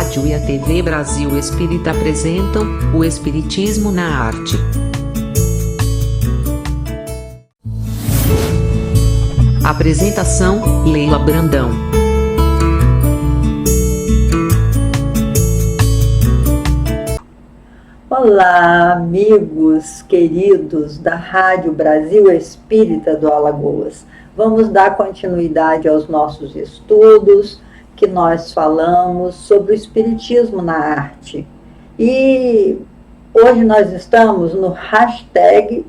rádio e a TV Brasil Espírita apresentam o Espiritismo na Arte. Apresentação: Leila Brandão. Olá, amigos queridos da Rádio Brasil Espírita do Alagoas. Vamos dar continuidade aos nossos estudos, que nós falamos sobre o Espiritismo na Arte. E hoje nós estamos no hashtag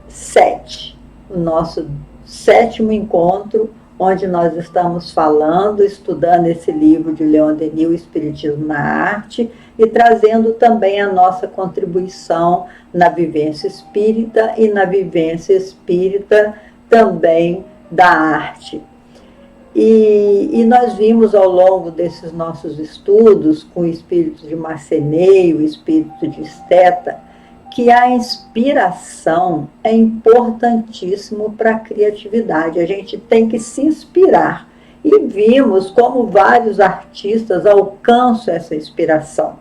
7, o nosso 7º encontro, onde nós estamos falando, estudando esse livro de Leon Denis, O Espiritismo na Arte, e trazendo também a nossa contribuição na vivência espírita e na vivência espírita também da arte. E nós vimos ao longo desses nossos estudos, com o espírito de Marcenay, o espírito de Stetta, que a inspiração é importantíssimo para a criatividade. A gente tem que se inspirar. E vimos como vários artistas alcançam essa inspiração.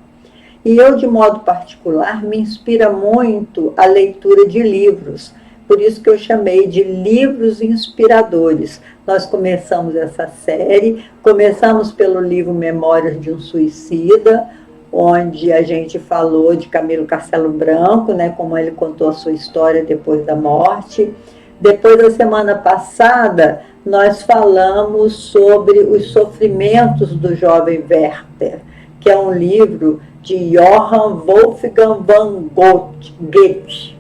E eu, de modo particular, me inspira muito a leitura de livros. Por isso que eu chamei de livros inspiradores. Nós começamos essa série, começamos pelo livro Memórias de um Suicida, onde a gente falou de Camilo Castelo Branco, né, como ele contou a sua história depois da morte. Depois, da semana passada, nós falamos sobre os sofrimentos do jovem Werther, que é um livro de Johann Wolfgang von Goethe.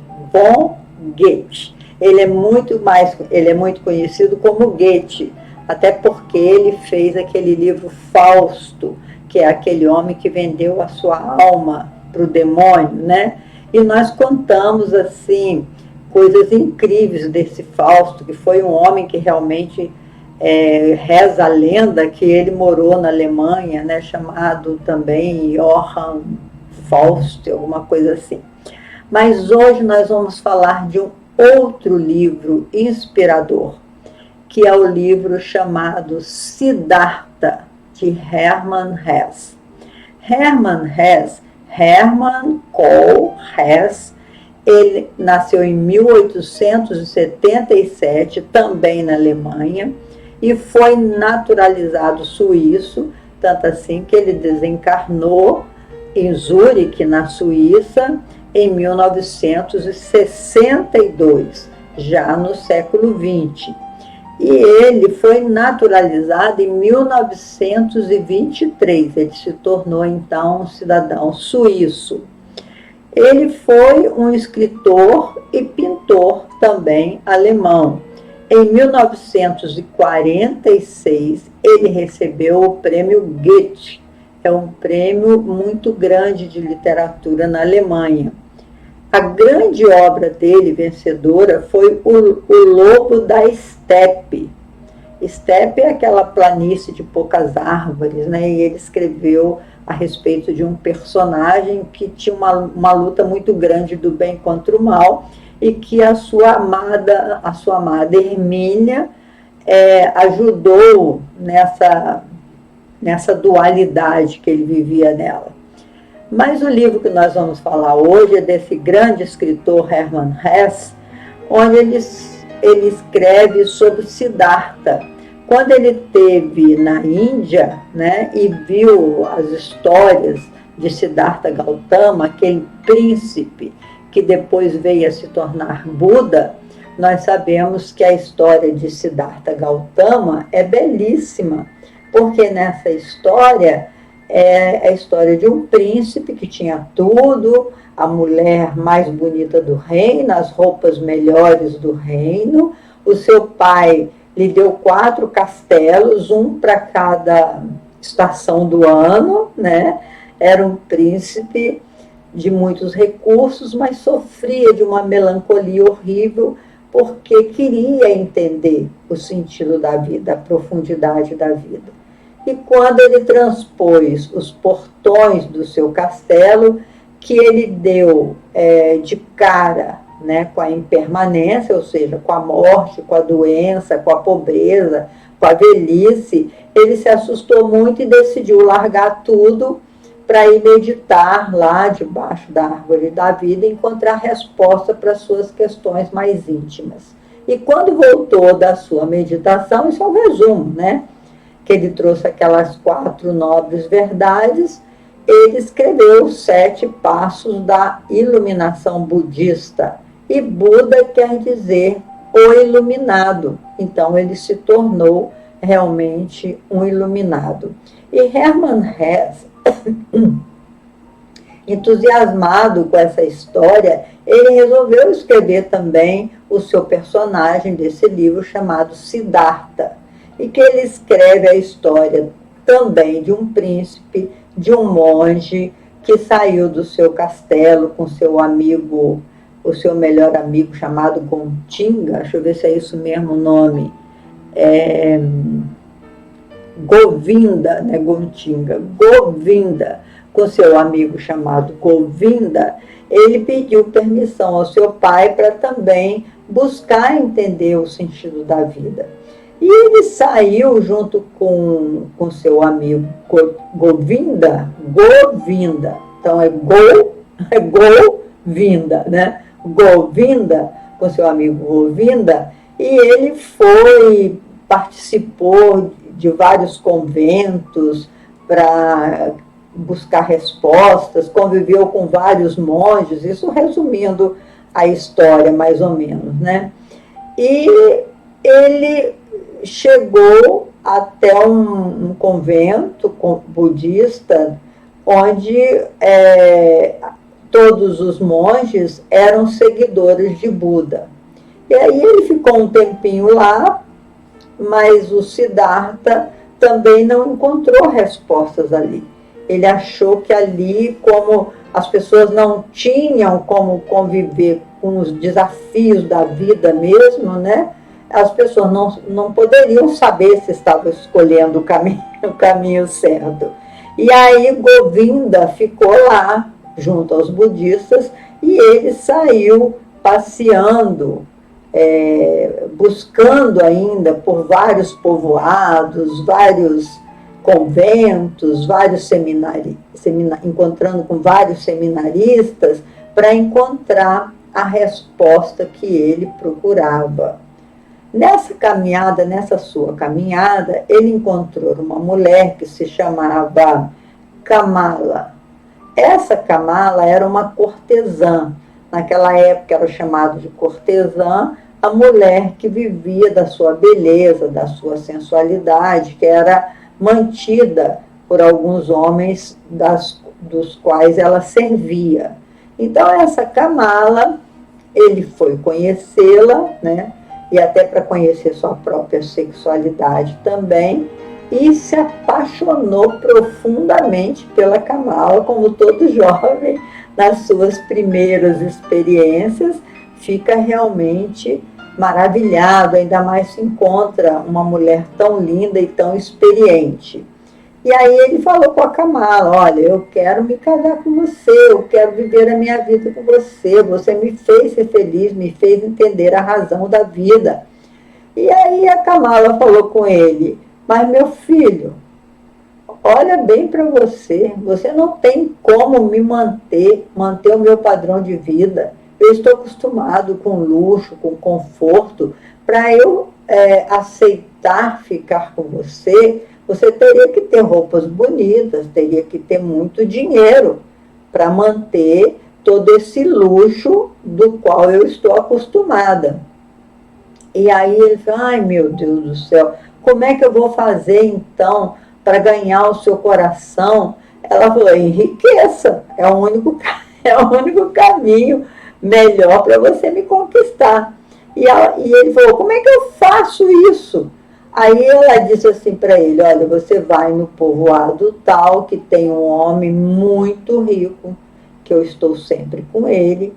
Ele é muito conhecido como Goethe, até porque ele fez aquele livro Fausto, que é aquele homem que vendeu a sua alma para o demônio, né? E nós contamos, assim, coisas incríveis desse Fausto, que foi um homem que realmente, reza a lenda que ele morou na Alemanha, né? Chamado também Johann Faust, alguma coisa assim. Mas hoje nós vamos falar de um outro livro inspirador, que é o livro chamado Siddhartha, de Hermann Hesse. Hermann Kohl Hesse, ele nasceu em 1877, também na Alemanha, e foi naturalizado suíço, tanto assim que ele desencarnou em Zurique, na Suíça, em 1962, já no século XX. E ele foi naturalizado em 1923, ele se tornou então um cidadão suíço. Ele foi um escritor e pintor também alemão. Em 1946, ele recebeu o prêmio Goethe, é um prêmio muito grande de literatura na Alemanha. A grande obra dele, vencedora, foi o Lobo da Estepe. Estepe é aquela planície de poucas árvores, né? E ele escreveu a respeito de um personagem que tinha uma luta muito grande do bem contra o mal, e que a sua amada Hermínia ajudou nessa dualidade que ele vivia nela. Mas o livro que nós vamos falar hoje é desse grande escritor Hermann Hesse, onde ele escreve sobre Siddhartha. Quando ele esteve na Índia, né, e viu as histórias de Siddhartha Gautama, aquele príncipe que depois veio a se tornar Buda, nós sabemos que a história de Siddhartha Gautama é belíssima, porque nessa história é a história de um príncipe que tinha tudo, a mulher mais bonita do reino, as roupas melhores do reino. O seu pai lhe deu 4 castelos, um para cada estação do ano, né? Era um príncipe de muitos recursos, mas sofria de uma melancolia horrível, porque queria entender o sentido da vida, a profundidade da vida. E quando ele transpôs os portões do seu castelo, que ele deu de cara, né, com a impermanência, ou seja, com a morte, com a doença, com a pobreza, com com a velhice, ele se assustou muito e decidiu largar tudo para ir meditar lá debaixo da árvore da vida e encontrar resposta para suas questões mais íntimas. E quando voltou da sua meditação, isso é um resumo, né? Que ele trouxe aquelas 4 nobres verdades, ele escreveu os 7 passos da iluminação budista. E Buda quer dizer o iluminado. Então, ele se tornou realmente um iluminado. E Hermann Hesse, entusiasmado com essa história, ele resolveu escrever também o seu personagem desse livro chamado Siddhartha, e que ele escreve a história também de um príncipe, de um monge que saiu do seu castelo com seu amigo, o seu melhor amigo chamado Gontinga, deixa eu ver se é isso mesmo o nome, Govinda, né, Gontinga, Govinda, com seu amigo chamado Govinda, ele pediu permissão ao seu pai para também buscar entender o sentido da vida. E ele saiu junto com seu amigo Govinda, então é Govinda, né? Govinda, com seu amigo Govinda, e ele participou de vários conventos para buscar respostas, conviveu com vários monges, isso resumindo a história mais ou menos, né? E ele chegou até um convento budista onde todos os monges eram seguidores de Buda. E aí ele ficou um tempinho lá, mas o Siddhartha também não encontrou respostas ali. Ele achou que ali, como as pessoas não tinham como conviver com os desafios da vida mesmo, né? As pessoas não poderiam saber se estavam escolhendo o caminho certo. E aí Govinda ficou lá, junto aos budistas, e ele saiu passeando, buscando ainda por vários povoados, vários conventos, encontrando com vários seminaristas para encontrar a resposta que ele procurava. Nessa sua caminhada, ele encontrou uma mulher que se chamava Kamala. Essa Kamala era uma cortesã. Naquela época era chamado de cortesã a mulher que vivia da sua beleza, da sua sensualidade, que era mantida por alguns homens dos quais ela servia. Então, essa Kamala, ele foi conhecê-la, né? E até para conhecer sua própria sexualidade também, e se apaixonou profundamente pela Kamala, como todo jovem, nas suas primeiras experiências, fica realmente maravilhado, ainda mais se encontra uma mulher tão linda e tão experiente. E aí ele falou com a Kamala: olha, eu quero me casar com você, eu quero viver a minha vida com você, você me fez ser feliz, me fez entender a razão da vida. E aí a Kamala falou com ele: mas meu filho, olha bem para você, você não tem como me manter o meu padrão de vida. Eu estou acostumado com luxo, com conforto. Para eu aceitar ficar com você, você teria que ter roupas bonitas, teria que ter muito dinheiro para manter todo esse luxo do qual eu estou acostumada. E aí ele falou: ai meu Deus do céu, como é que eu vou fazer então para ganhar o seu coração? Ela falou: enriqueça, é o único caminho melhor para você me conquistar. E ele falou: como é que eu faço isso? Aí ela disse assim para ele: olha, você vai no povoado tal, que tem um homem muito rico, que eu estou sempre com ele.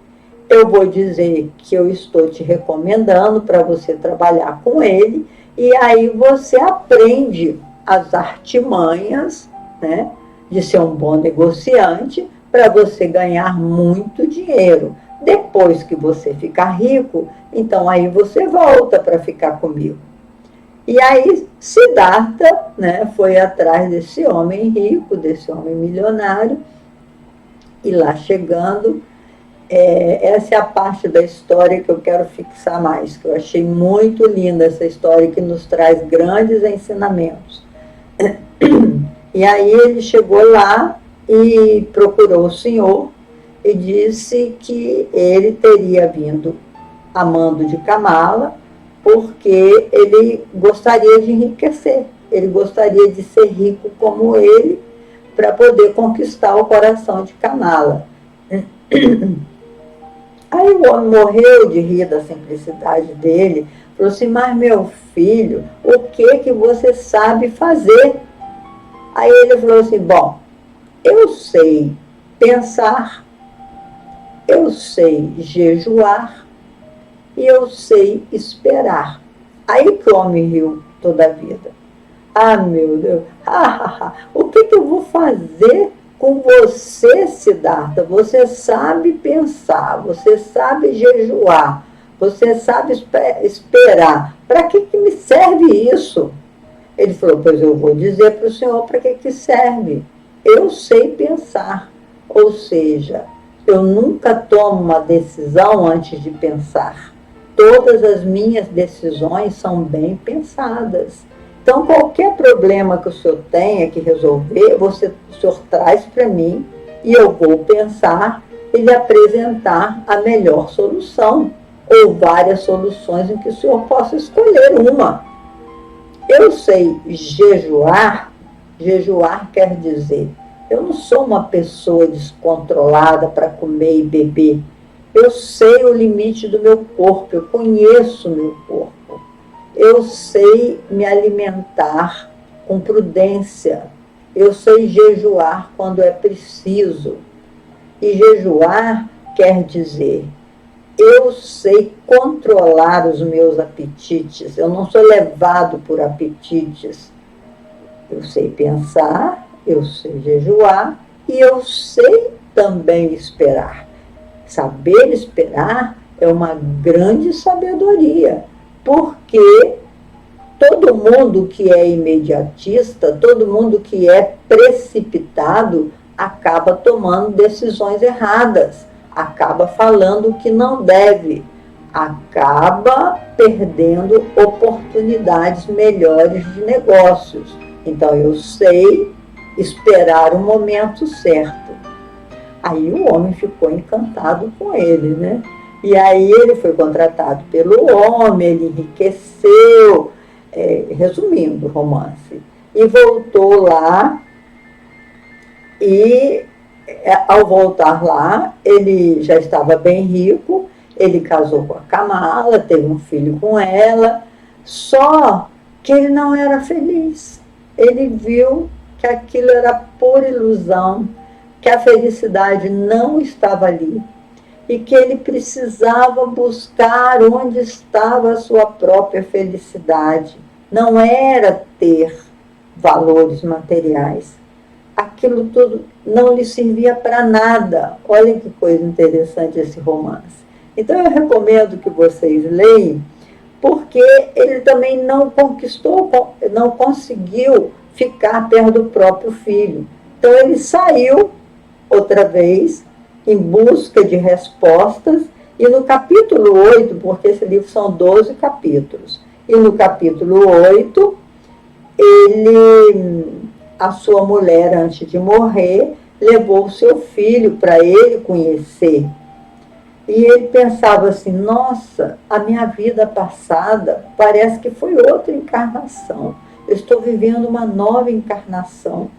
Eu vou dizer que eu estou te recomendando para você trabalhar com ele, e aí você aprende as artimanhas, né, de ser um bom negociante, para você ganhar muito dinheiro. Depois que você ficar rico, então aí você volta para ficar comigo. E aí Siddhartha, né, foi atrás desse homem rico, desse homem milionário, e lá chegando, essa é a parte da história que eu quero fixar mais, que eu achei muito linda essa história, que nos traz grandes ensinamentos. E aí ele chegou lá e procurou o Senhor e disse que ele teria vindo a mando de Kamala, porque ele gostaria de enriquecer, ele gostaria de ser rico como ele, para poder conquistar o coração de Kamala. Aí o homem morreu de rir da simplicidade dele, falou assim: mas meu filho, o que você sabe fazer? Aí ele falou assim: bom, eu sei pensar, eu sei jejuar e eu sei esperar. Aí que o homem riu toda a vida. Ah, meu Deus, o que eu vou fazer com você, Siddhartha? Você sabe pensar, você sabe jejuar, você sabe esperar. Para que me serve isso? Ele falou: pois eu vou dizer para o senhor para que serve. Eu sei pensar, ou seja, eu nunca tomo uma decisão antes de pensar. Todas as minhas decisões são bem pensadas. Então, qualquer problema que o senhor tenha que resolver, o senhor traz para mim e eu vou pensar e lhe apresentar a melhor solução, ou várias soluções em que o senhor possa escolher uma. Eu sei jejuar, jejuar quer dizer, eu não sou uma pessoa descontrolada para comer e beber. Eu sei o limite do meu corpo, eu conheço o meu corpo. Eu sei me alimentar com prudência. Eu sei jejuar quando é preciso. E jejuar quer dizer, eu sei controlar os meus apetites. Eu não sou levado por apetites. Eu sei pensar, eu sei jejuar e eu sei também esperar. Saber esperar é uma grande sabedoria, porque todo mundo que é imediatista, todo mundo que é precipitado, acaba tomando decisões erradas, acaba falando o que não deve, acaba perdendo oportunidades melhores de negócios. Então, eu sei esperar o momento certo. Aí o homem ficou encantado com ele, né? E aí ele foi contratado pelo homem, ele enriqueceu, resumindo o romance, e voltou lá, e ao voltar lá, ele já estava bem rico, ele casou com a Kamala, teve um filho com ela, só que ele não era feliz. Ele viu que aquilo era pura ilusão, que a felicidade não estava ali e que ele precisava buscar onde estava a sua própria felicidade. Não era ter valores materiais. Aquilo tudo não lhe servia para nada. Olha que coisa interessante esse romance. Então eu recomendo que vocês leiam, porque ele também não conseguiu ficar perto do próprio filho. Então ele saiu outra vez em busca de respostas, e no capítulo 8, porque esse livro são 12 capítulos, e no capítulo 8, a sua mulher, antes de morrer, levou o seu filho para ele conhecer. E ele pensava assim: nossa, a minha vida passada parece que foi outra encarnação. Eu estou vivendo uma nova encarnação.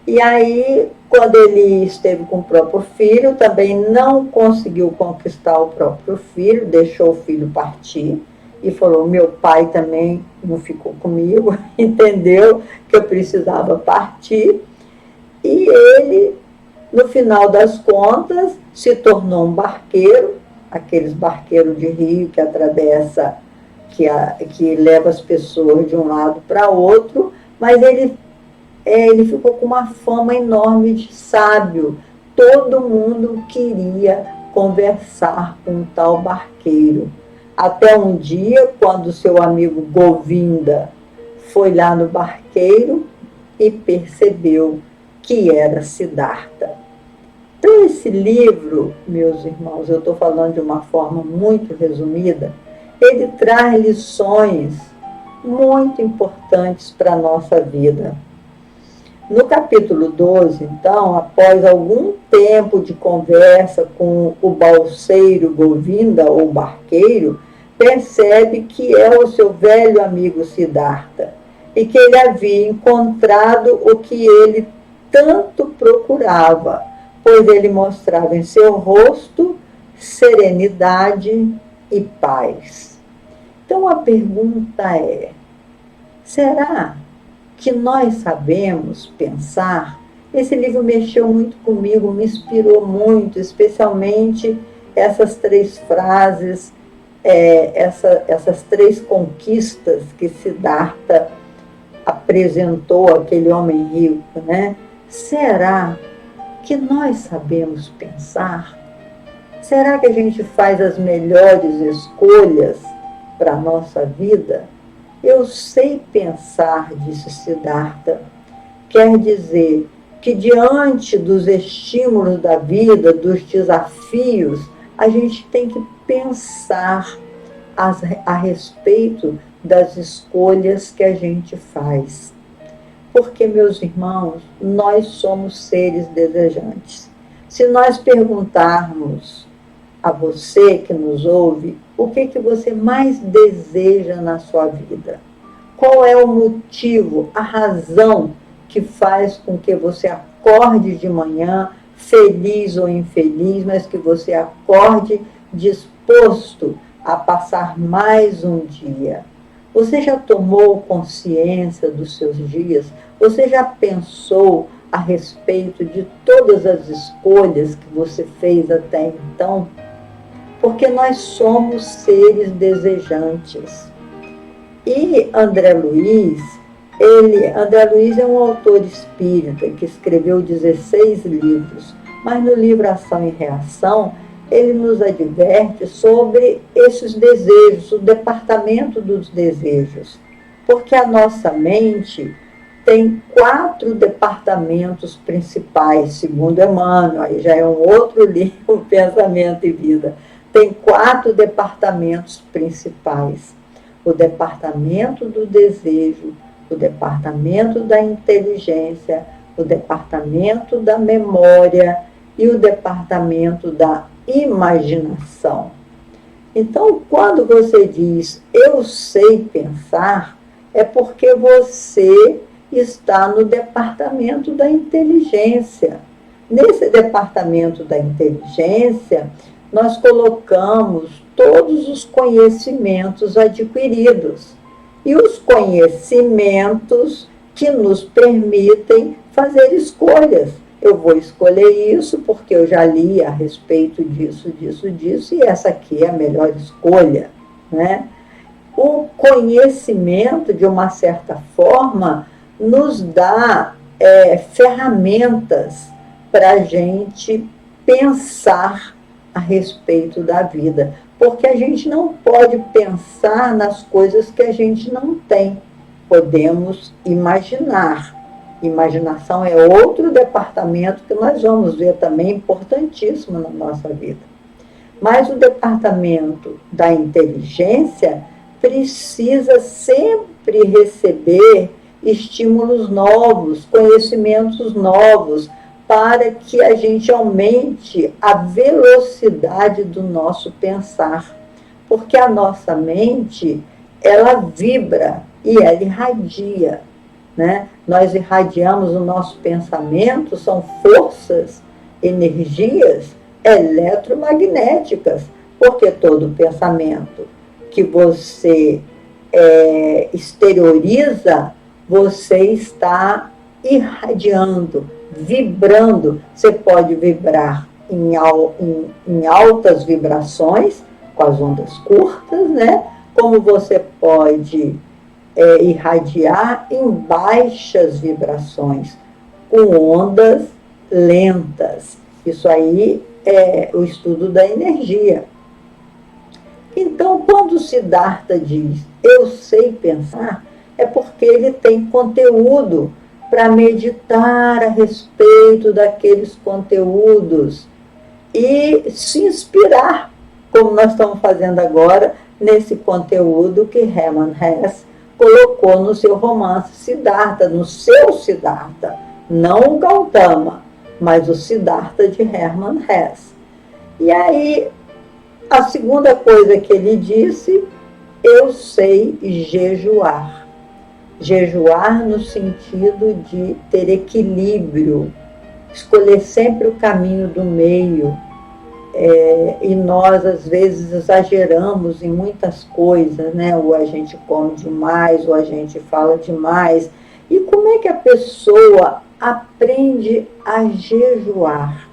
E aí, quando ele esteve com o próprio filho, também não conseguiu conquistar o próprio filho, deixou o filho partir e falou: meu pai também não ficou comigo, entendeu que eu precisava partir. E ele, no final das contas, se tornou um barqueiro, aqueles barqueiros de rio que atravessa, que leva as pessoas de um lado para outro, mas ele ficou com uma fama enorme de sábio. Todo mundo queria conversar com um tal barqueiro. Até um dia, quando seu amigo Govinda foi lá no barqueiro e percebeu que era Siddhartha. Então, esse livro, meus irmãos, eu estou falando de uma forma muito resumida, ele traz lições muito importantes para a nossa vida. No capítulo 12, então, após algum tempo de conversa com o balseiro Govinda, ou barqueiro, percebe que é o seu velho amigo Siddhartha e que ele havia encontrado o que ele tanto procurava, pois ele mostrava em seu rosto serenidade e paz. Então a pergunta é: será que nós sabemos pensar? Esse livro mexeu muito comigo, me inspirou muito, especialmente essas 3 frases, essas 3 conquistas que Siddhartha apresentou àquele homem rico, né? Será que nós sabemos pensar? Será que a gente faz as melhores escolhas para a nossa vida? Eu sei pensar, disse Siddhartha, quer dizer que diante dos estímulos da vida, dos desafios, a gente tem que pensar a respeito das escolhas que a gente faz. Porque, meus irmãos, nós somos seres desejantes. Se nós perguntarmos a você que nos ouve, o que você mais deseja na sua vida? Qual é o motivo, a razão que faz com que você acorde de manhã, feliz ou infeliz, mas que você acorde disposto a passar mais um dia? Você já tomou consciência dos seus dias? Você já pensou a respeito de todas as escolhas que você fez até então? Porque nós somos seres desejantes. E André Luiz é um autor espírita que escreveu 16 livros, mas no livro Ação e Reação, ele nos adverte sobre esses desejos, o departamento dos desejos. Porque a nossa mente tem 4 departamentos principais, segundo Emmanuel, aí já é um outro livro, Pensamento e Vida. Tem 4 departamentos principais: o departamento do desejo, o departamento da inteligência, o departamento da memória e o departamento da imaginação. Então, quando você diz eu sei pensar, é porque você está no departamento da inteligência. Nesse departamento da inteligência, nós colocamos todos os conhecimentos adquiridos e os conhecimentos que nos permitem fazer escolhas. Eu vou escolher isso porque eu já li a respeito disso, e essa aqui é a melhor escolha, né? O conhecimento, de uma certa forma, nos dá ferramentas para a gente pensar a respeito da vida, porque a gente não pode pensar nas coisas que a gente não tem. Podemos imaginar. Imaginação é outro departamento que nós vamos ver também importantíssimo na nossa vida. Mas o departamento da inteligência precisa sempre receber estímulos novos, conhecimentos novos, para que a gente aumente a velocidade do nosso pensar. Porque a nossa mente, ela vibra e ela irradia, né? Nós irradiamos o nosso pensamento, são forças, energias eletromagnéticas, porque todo pensamento que você exterioriza, você está irradiando, vibrando. Você pode vibrar em altas vibrações, com as ondas curtas, né? Como você pode irradiar em baixas vibrações, com ondas lentas. Isso aí é o estudo da energia. Então, quando Siddhartha diz, eu sei pensar, é porque ele tem conteúdo para meditar a respeito daqueles conteúdos e se inspirar, como nós estamos fazendo agora, nesse conteúdo que Hermann Hesse colocou no seu romance Siddhartha, no seu Siddhartha, não o Gautama, mas o Siddhartha de Hermann Hesse. E aí, a segunda coisa que ele disse, eu sei jejuar. Jejuar no sentido de ter equilíbrio, escolher sempre o caminho do meio. E nós, às vezes, exageramos em muitas coisas, né? Ou a gente come demais, ou a gente fala demais. E como é que a pessoa aprende a jejuar?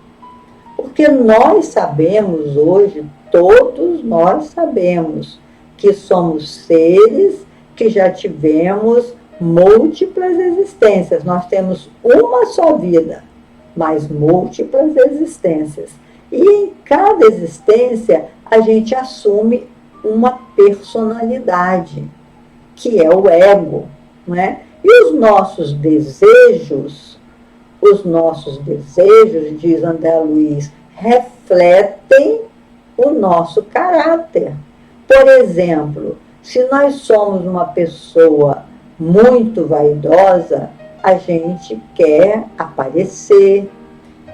Porque nós sabemos hoje, todos nós sabemos, que somos seres que já tivemos múltiplas existências. Nós temos uma só vida, mas múltiplas existências. E em cada existência a gente assume uma personalidade, que é o ego, não é? E os nossos desejos, diz André Luiz, refletem o nosso caráter. Por exemplo, se nós somos uma pessoa muito vaidosa, a gente quer aparecer,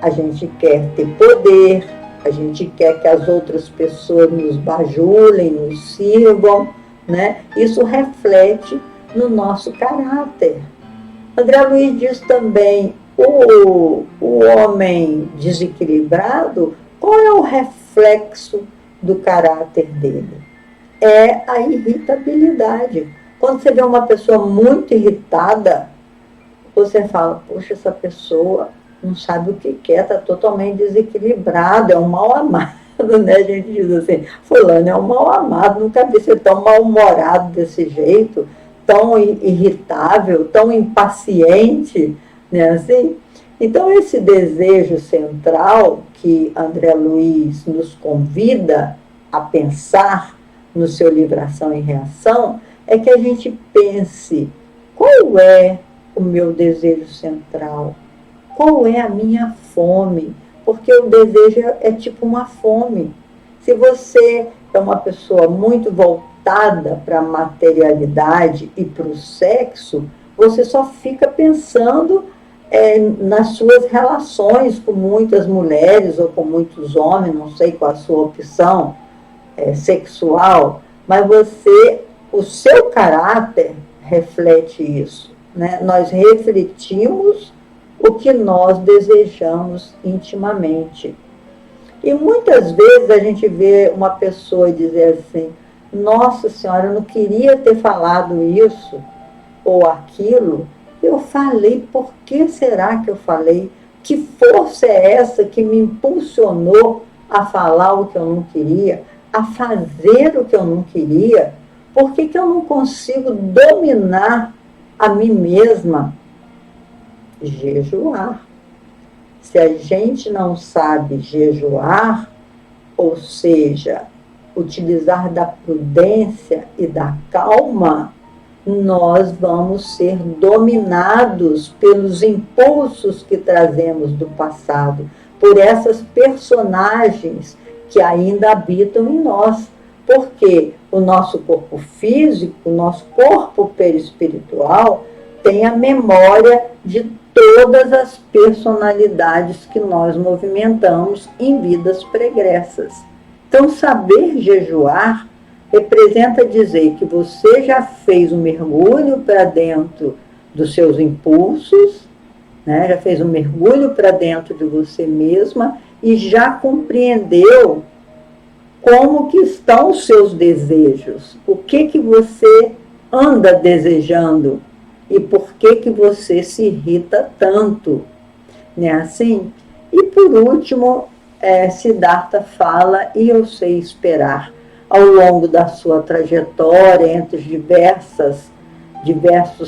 a gente quer ter poder, a gente quer que as outras pessoas nos bajulem, nos sirvam, né? Isso reflete no nosso caráter. André Luiz diz também, o homem desequilibrado, qual é o reflexo do caráter dele? É a irritabilidade. Quando você vê uma pessoa muito irritada, você fala, poxa, essa pessoa não sabe o que quer, está totalmente desequilibrado, é um mal amado, né? A gente diz assim, fulano é um mal amado, nunca vi ser tão mal-humorado desse jeito, tão irritável, tão impaciente, né? Assim, então esse desejo central que André Luiz nos convida a pensar no seu livro Ação e Reação, é que a gente pense, qual é o meu desejo central? Qual é a minha fome? Porque o desejo é tipo uma fome. Se você é uma pessoa muito voltada para a materialidade e para o sexo, você só fica pensando nas suas relações com muitas mulheres ou com muitos homens, não sei qual a sua opção sexual, mas o seu caráter reflete isso, né? Nós refletimos o que nós desejamos intimamente. E muitas vezes a gente vê uma pessoa dizer assim, nossa senhora, eu não queria ter falado isso ou aquilo, eu falei, por que será que eu falei? Que força é essa que me impulsionou a falar o que eu não queria, a fazer o que eu não queria? Por que eu não consigo dominar a mim mesma? Jejuar. Se a gente não sabe jejuar, ou seja, utilizar da prudência e da calma, nós vamos ser dominados pelos impulsos que trazemos do passado, por essas personagens que ainda habitam em nós. Porque o nosso corpo físico, o nosso corpo perispiritual, tem a memória de todas as personalidades que nós movimentamos em vidas pregressas. Então, saber jejuar representa dizer que você já fez um mergulho para dentro dos seus impulsos, né? Já fez um mergulho para dentro de você mesma e já compreendeu como que estão os seus desejos, o que você anda desejando e por que você se irrita tanto, né? Assim? E por último, Siddhartha fala, e eu sei esperar, ao longo da sua trajetória entre diversos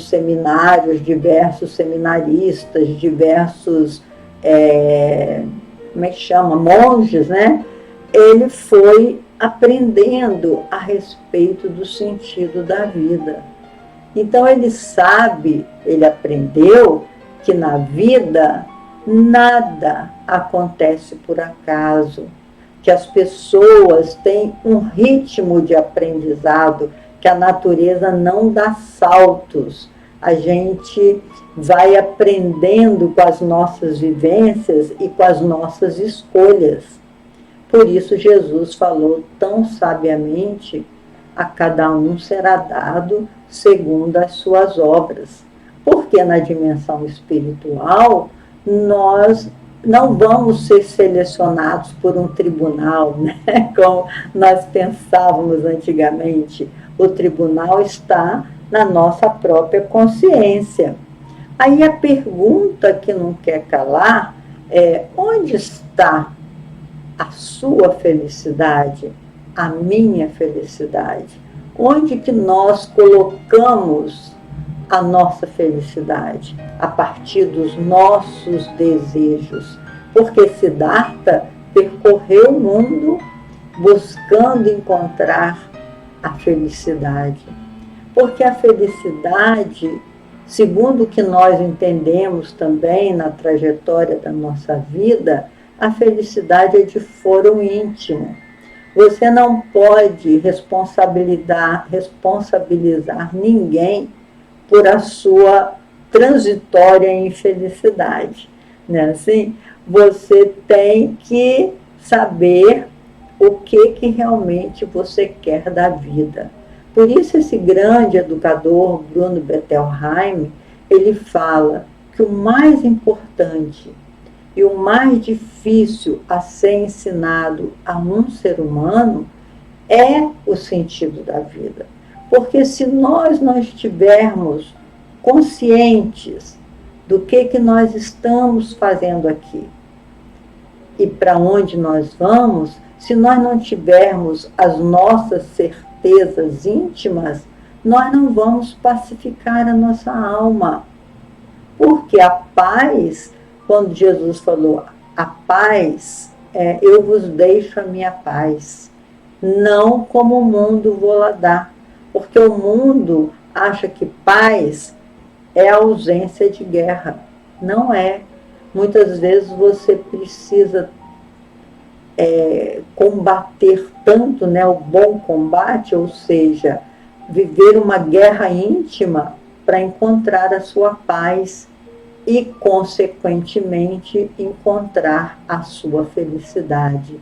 seminários, diversos seminaristas, diversos, como é que chama, monges, né? Ele foi aprendendo a respeito do sentido da vida. Então ele sabe, ele aprendeu que na vida nada acontece por acaso, que as pessoas têm um ritmo de aprendizado, que a natureza não dá saltos. A gente vai aprendendo com as nossas vivências e com as nossas escolhas. Por isso Jesus falou tão sabiamente: a cada um será dado segundo as suas obras. Porque na dimensão espiritual, nós não vamos ser selecionados por um tribunal, né? Como nós pensávamos antigamente. O tribunal está na nossa própria consciência. Aí a pergunta que não quer calar é: onde está a sua felicidade, a minha felicidade? Onde que nós colocamos a nossa felicidade? A partir dos nossos desejos. Porque Siddhartha percorreu o mundo buscando encontrar a felicidade. Porque a felicidade, segundo o que nós entendemos também na trajetória da nossa vida, a felicidade é de foro íntimo. Você não pode responsabilizar ninguém por a sua transitória infelicidade. Né? Assim, você tem que saber o que realmente você quer da vida. Por isso esse grande educador, Bruno Bettelheim, ele fala que o mais importante e o mais difícil a ser ensinado a um ser humano é o sentido da vida. Porque se nós não estivermos conscientes do que nós estamos fazendo aqui e para onde nós vamos, se nós não tivermos as nossas certezas íntimas, nós não vamos pacificar a nossa alma. Porque a paz, quando Jesus falou, a paz, eu vos deixo a minha paz, não como o mundo vou lá dar. Porque o mundo acha que paz é a ausência de guerra. Não é. Muitas vezes você precisa combater tanto, né, o bom combate, ou seja, viver uma guerra íntima para encontrar a sua paz e, consequentemente, encontrar a sua felicidade.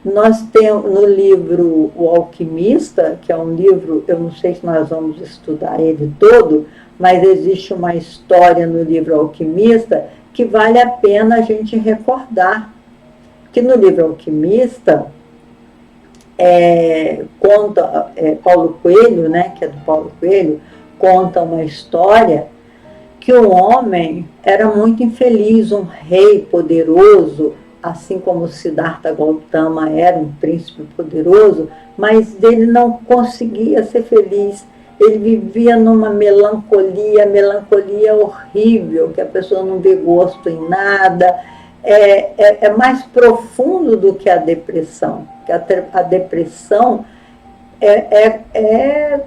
Nós temos no livro O Alquimista, que é um livro, eu não sei se nós vamos estudar ele todo, mas existe uma história no livro Alquimista que vale a pena a gente recordar. Que no livro Alquimista, conta, Paulo Coelho, né, que é do Paulo Coelho, conta uma história que um homem era muito infeliz, um rei poderoso, assim como Siddhartha Gautama era um príncipe poderoso, mas ele não conseguia ser feliz. Ele vivia numa melancolia horrível, que a pessoa não vê gosto em nada. É mais profundo do que a depressão. Que a depressão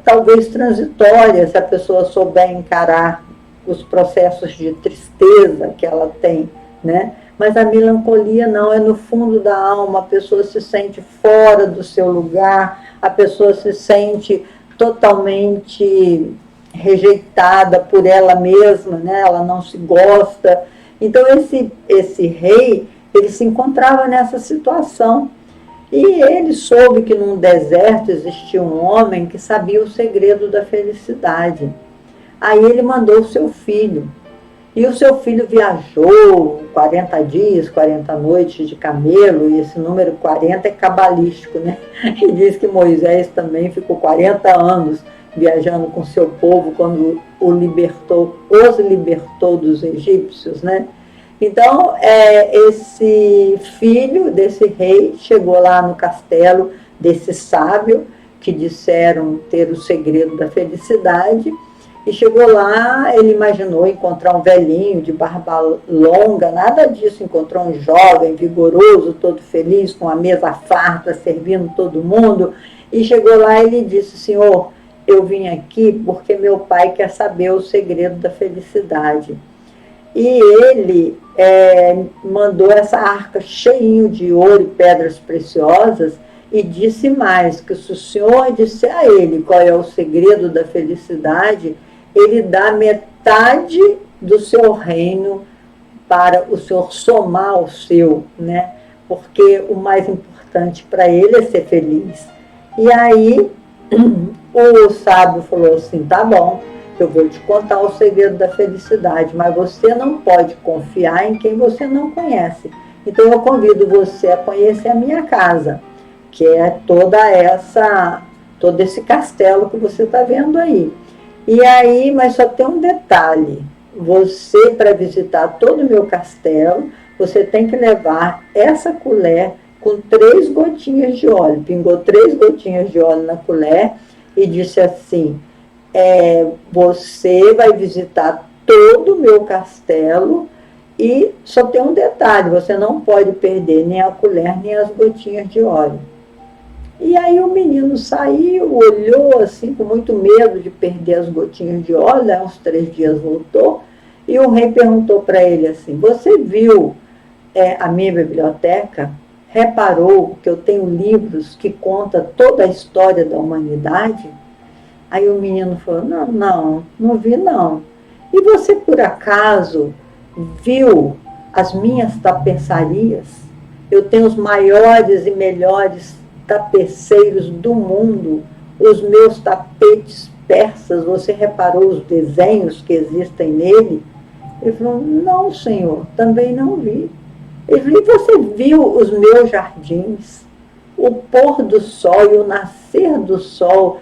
talvez transitória, se a pessoa souber encarar os processos de tristeza que ela tem, né? Mas a melancolia não, é no fundo da alma, a pessoa se sente fora do seu lugar, a pessoa se sente totalmente rejeitada por ela mesma, né? Ela não se gosta. Então esse rei, ele se encontrava nessa situação. E ele soube que num deserto existia um homem que sabia o segredo da felicidade. Aí ele mandou o seu filho. E o seu filho viajou 40 dias, 40 noites de camelo, e esse número 40 é cabalístico, né? E diz que Moisés também ficou 40 anos viajando com seu povo quando os libertou dos egípcios, né? Então, esse filho desse rei chegou lá no castelo desse sábio, que disseram ter o segredo da felicidade, e chegou lá, ele imaginou encontrar um velhinho de barba longa, nada disso, encontrou um jovem, vigoroso, todo feliz, com a mesa farta, servindo todo mundo, e chegou lá e ele disse: Senhor, eu vim aqui porque meu pai quer saber o segredo da felicidade. E ele mandou essa arca cheinho de ouro e pedras preciosas e disse mais, que se o senhor disser a ele qual é o segredo da felicidade, ele dá metade do seu reino para o senhor somar ao seu, né? Porque o mais importante para ele é ser feliz. E aí o sábio falou assim, tá bom, eu vou te contar o segredo da felicidade, mas você não pode confiar em quem você não conhece. Então eu convido você a conhecer a minha casa, que é todo esse castelo que você está vendo aí. E aí, mas só tem um detalhe, você, para visitar todo o meu castelo, você tem que levar essa colher com 3 gotinhas de óleo. Pingou 3 gotinhas de óleo na colher e disse assim, você vai visitar todo o meu castelo e só tem um detalhe, você não pode perder nem a colher nem as gotinhas de óleo. E aí o menino saiu, olhou assim com muito medo de perder as gotinhas de óleo, uns 3 dias voltou, e o rei perguntou para ele assim, você viu a minha biblioteca? Reparou que eu tenho livros que contam toda a história da humanidade? Aí o menino falou, não vi não. E você por acaso viu as minhas tapeçarias? Eu tenho os maiores e melhores tapeceiros do mundo, os meus tapetes persas, você reparou os desenhos que existem nele? Ele falou, não senhor, também não vi. Ele falou, e você viu os meus jardins? O pôr do sol e o nascer do sol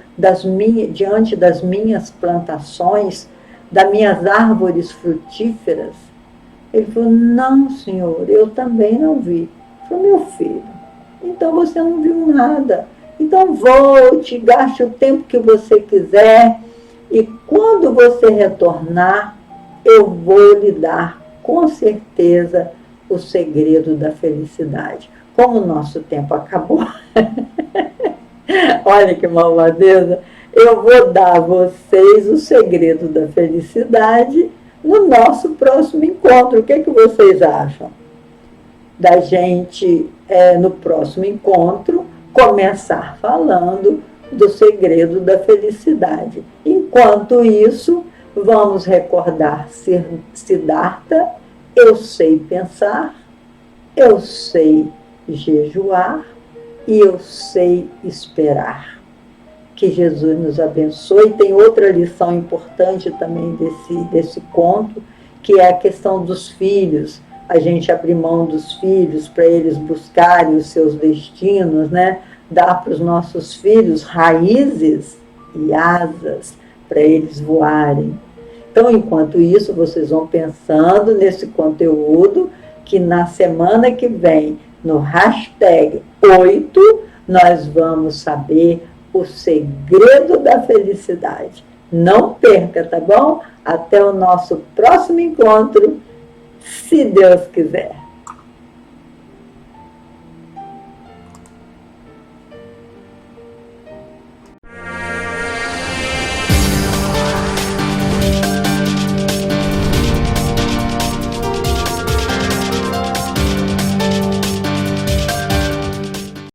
diante das minhas plantações, das minhas árvores frutíferas? Ele falou, não senhor, eu também não vi. Ele falou, meu filho, então você não viu nada. Então volte, gaste o tempo que você quiser e quando você retornar, eu vou lhe dar com certeza o segredo da felicidade. Como o nosso tempo acabou, olha que malvadeza, eu vou dar a vocês o segredo da felicidade no nosso próximo encontro. O que vocês acham? Da gente, no próximo encontro, começar falando do segredo da felicidade. Enquanto isso, vamos recordar Siddhartha, eu sei pensar, eu sei jejuar e eu sei esperar. Que Jesus nos abençoe. Tem outra lição importante também desse conto, que é a questão dos filhos. A gente abrir mão dos filhos para eles buscarem os seus destinos, né? Dar para os nossos filhos raízes e asas para eles voarem. Então, enquanto isso, vocês vão pensando nesse conteúdo, que na semana que vem, no hashtag 8, nós vamos saber o segredo da felicidade. Não perca, tá bom? Até o nosso próximo encontro, se Deus quiser.